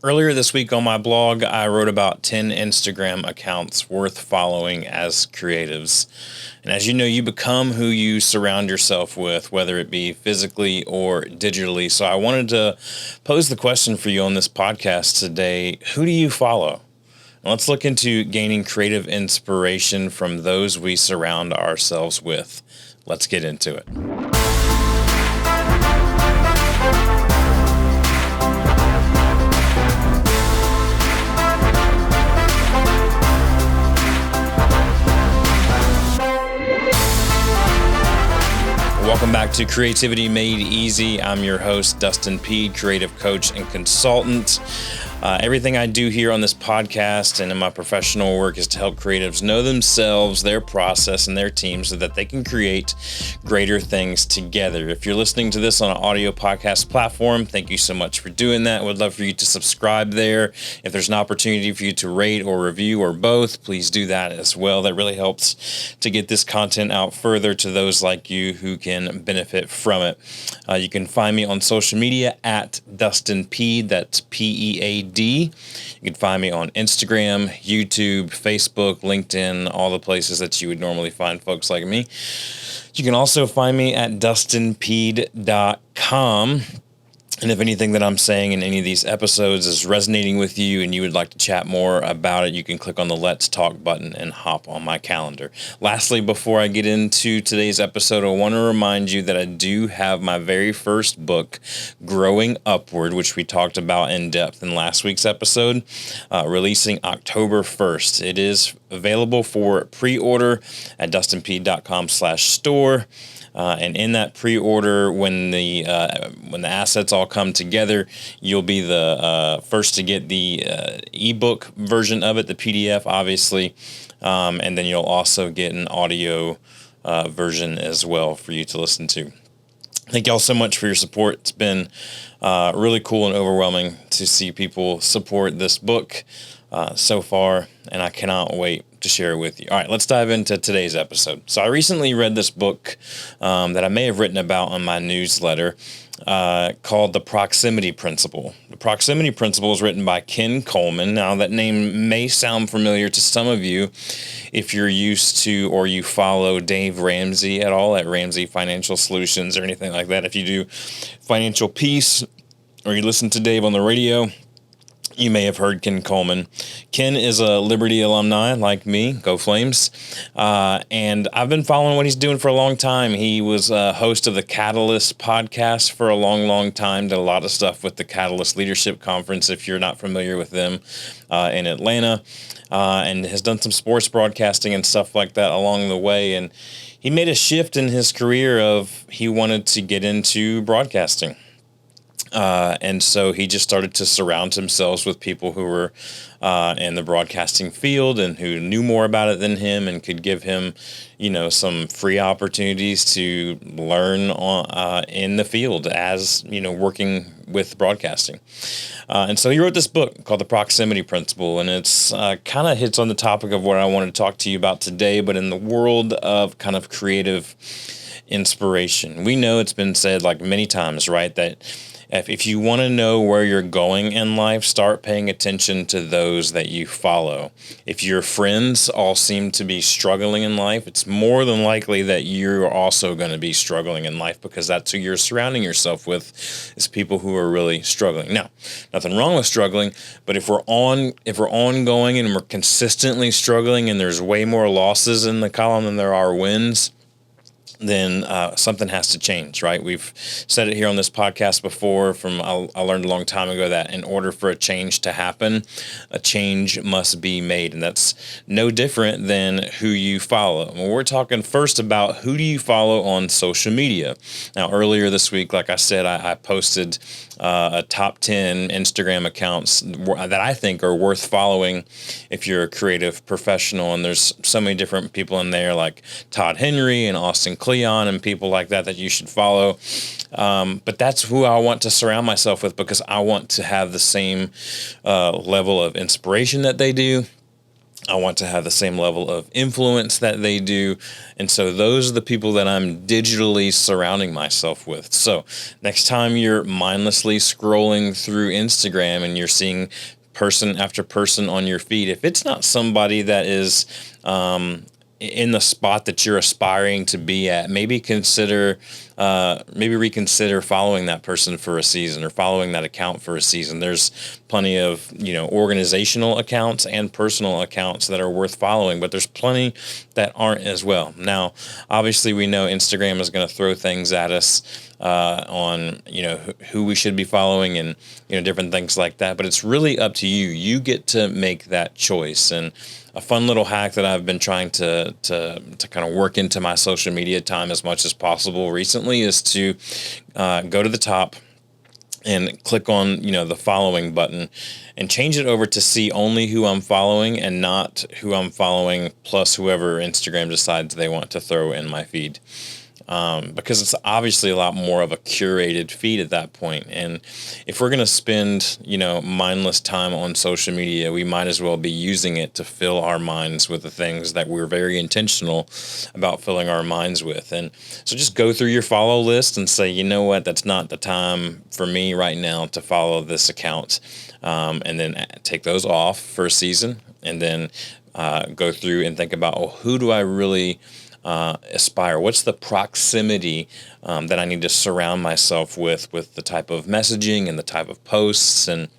Earlier this week on my blog, I wrote about 10 Instagram accounts worth following as creatives. And as you know, you become who you surround yourself with, whether it be physically or digitally. So I wanted to pose the question for you on this podcast today. Who do you follow? And let's look into gaining creative inspiration from those we surround ourselves with. Let's get into it. Welcome back to Creativity Made Easy. I'm your host, Dustin Peed, creative coach and consultant. Everything I do here on this podcast and in my professional work is to help creatives know themselves, their process, and their team so that they can create greater things together. If you're listening to this on an audio podcast platform, thank you so much for doing that. I would love for you to subscribe there. If there's an opportunity for you to rate or review or both, please do that as well. That really helps to get this content out further to those like you who can benefit from it. You can find me on social media at Dustin Peed. That's Pead. You can find me on Instagram, YouTube, Facebook, LinkedIn, all the places that you would normally find folks like me. You can also find me at dustinpeed.com. And if anything that I'm saying in any of these episodes is resonating with you and you would like to chat more about it, you can click on the Let's Talk button and hop on my calendar. Lastly, before I get into today's episode, I want to remind you that I do have my very first book, Growing Upward, which we talked about in depth in last week's episode, releasing October 1st. It is available for pre-order at dustinpeed.com/store. And in that pre-order, when the assets all come together, you'll be the first to get the ebook version of it, the PDF, obviously, and then you'll also get an audio version as well for you to listen to. Thank y'all so much for your support. It's been really cool and overwhelming to see people support this book so far, and I cannot wait to share it with you. All right, let's dive into today's episode. So I recently read this book that I may have written about on my newsletter called The Proximity Principle. The Proximity Principle is written by Ken Coleman. Now, that name may sound familiar to some of you if you're used to or you follow Dave Ramsey at all at Ramsey Financial Solutions or anything like that. If you do Financial Peace or you listen to Dave on the radio, you may have heard Ken Coleman. Ken is a Liberty alumni like me, go Flames, and I've been following what he's doing for a long time. He was a host of the Catalyst podcast for a long, long time, did a lot of stuff with the Catalyst Leadership Conference, if you're not familiar with them, in Atlanta, and has done some sports broadcasting and stuff like that along the way, and he made a shift in his career of he wanted to get into broadcasting. And so he just started to surround himself with people who were in the broadcasting field and who knew more about it than him and could give him, some free opportunities to learn in the field as, working with broadcasting. And so he wrote this book called The Proximity Principle, and it's kind of hits on the topic of what I wanted to talk to you about today, but in the world of kind of creative inspiration. We know it's been said like many times, right, that if you want to know where you're going in life, start paying attention to those that you follow. If your friends all seem to be struggling in life, it's more than likely that you're also going to be struggling in life because that's who you're surrounding yourself with, is people who are really struggling. Now, nothing wrong with struggling, but if we're ongoing and we're consistently struggling and there's way more losses in the column than there are wins, then something has to change, right? We've said it here on this podcast before. I learned a long time ago that in order for a change to happen, a change must be made, and that's no different than who you follow. Well, we're talking first about who do you follow on social media. Now, earlier this week, like I said, I posted a top 10 Instagram accounts that I think are worth following if you're a creative professional, and there's so many different people in there like Todd Henry and Austin Kleon and people like that you should follow. But that's who I want to surround myself with because I want to have the same level of inspiration that they do. I want to have the same level of influence that they do. And so those are the people that I'm digitally surrounding myself with. So next time you're mindlessly scrolling through Instagram and you're seeing person after person on your feed, if it's not somebody that is in the spot that you're aspiring to be at, maybe reconsider following that person for a season or following that account for a season. There's plenty of, organizational accounts and personal accounts that are worth following, but there's plenty that aren't as well. Now, obviously we know Instagram is going to throw things at us on, who we should be following and, different things like that, but it's really up to you. You get to make that choice. And a fun little hack that I've been trying to kind of work into my social media time as much as possible recently is to go to the top and click on, the following button and change it over to see only who I'm following and not who I'm following plus whoever Instagram decides they want to throw in my feed. Because it's obviously a lot more of a curated feed at that point. And if we're going to spend, mindless time on social media, we might as well be using it to fill our minds with the things that we're very intentional about filling our minds with. And so just go through your follow list and say, you know what, that's not the time for me right now to follow this account. And then take those off for a season and then go through and think about, who do I really aspire? What's the proximity that I need to surround myself with the type of messaging and the type of posts and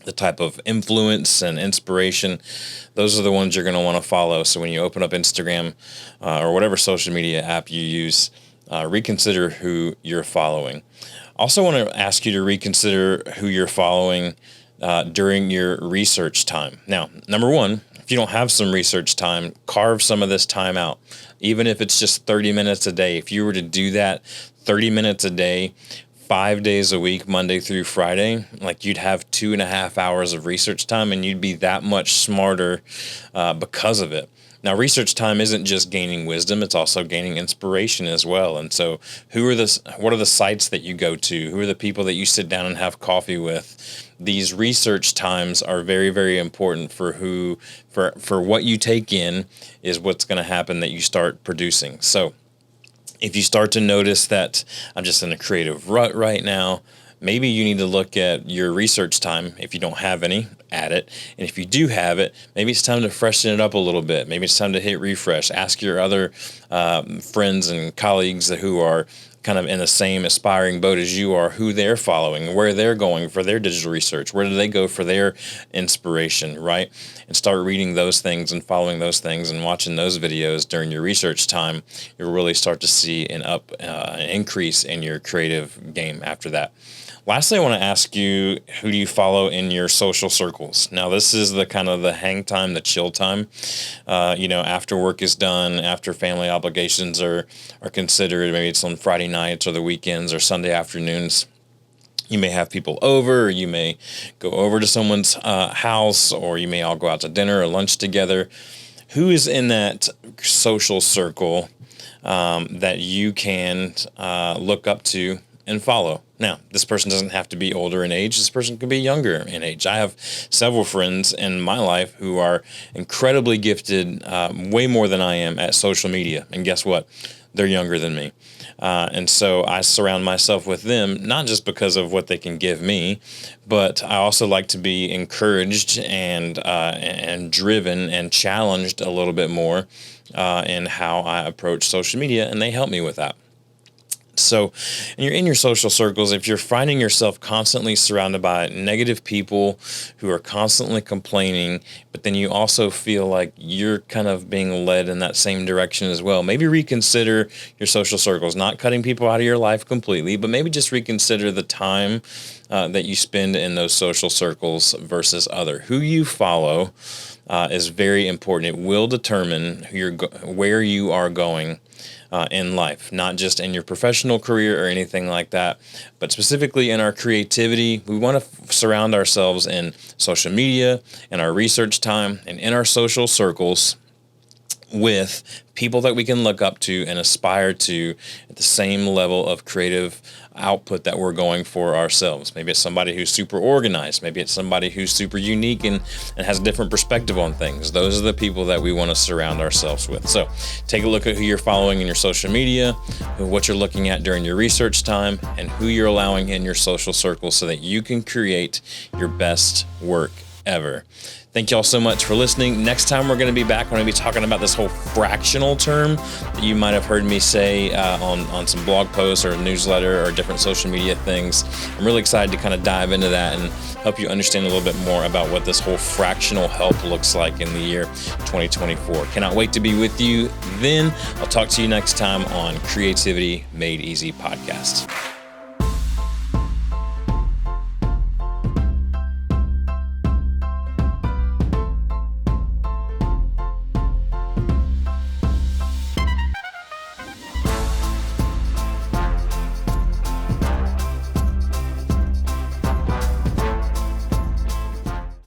the type of influence and inspiration? Those are the ones you're going to want to follow. So when you open up Instagram or whatever social media app you use, reconsider who you're following. Also want to ask you to reconsider who you're following during your research time. Now, number one, if you don't have some research time, carve some of this time out. Even if it's just 30 minutes a day, if you were to do that 30 minutes a day, 5 days a week, Monday through Friday, like you'd have 2.5 hours of research time and you'd be that much smarter because of it. Now, research time isn't just gaining wisdom, it's also gaining inspiration as well. And so what are the sites that you go to? Who are the people that you sit down and have coffee with? These research times are very, very important for what you take in is what's going to happen that you start producing. So if you start to notice that I'm just in a creative rut right now, maybe you need to look at your research time. If you don't have any, add it. And if you do have it, maybe it's time to freshen it up a little bit. Maybe it's time to hit refresh. Ask your other friends and colleagues who are kind of in the same aspiring boat as you are, who they're following, where they're going for their digital research, where do they go for their inspiration, right? And start reading those things and following those things and watching those videos during your research time. You'll really start to see an increase in your creative game after that. Lastly, I want to ask you, who do you follow in your social circles? Now, this is the kind of the hang time, the chill time. After work is done, after family obligations are considered, maybe it's on Friday nights or the weekends or Sunday afternoons. You may have people over, or you may go over to someone's house, or you may all go out to dinner or lunch together. Who is in that social circle that you can look up to and follow? Now, this person doesn't have to be older in age. This person can be younger in age. I have several friends in my life who are incredibly gifted, way more than I am at social media. And guess what? They're younger than me. And so I surround myself with them, not just because of what they can give me, but I also like to be encouraged and driven and challenged a little bit more in how I approach social media, and they help me with that. So, and you're in your social circles, if you're finding yourself constantly surrounded by negative people who are constantly complaining, but then you also feel like you're kind of being led in that same direction as well, maybe reconsider your social circles, not cutting people out of your life completely, but maybe just reconsider the time that you spend in those social circles versus other. Who you follow is very important. It will determine where you are going in life, not just in your professional career or anything like that, but specifically in our creativity. We want to surround ourselves in social media, in our research time, and in our social circles with people that we can look up to and aspire to at the same level of creative output that we're going for ourselves. Maybe it's somebody who's super organized. Maybe it's somebody who's super unique and has a different perspective on things. Those are the people that we want to surround ourselves with. So take a look at who you're following in your social media, what you're looking at during your research time, and who you're allowing in your social circle so that you can create your best work ever. Thank you all so much for listening. Next time we're going to be back. We're going to be talking about this whole fractional term that you might have heard me say on some blog posts or a newsletter or different social media things. I'm really excited to kind of dive into that and help you understand a little bit more about what this whole fractional help looks like in the year 2024. Cannot wait to be with you then. I'll talk to you next time on Creativity Made Easy podcast.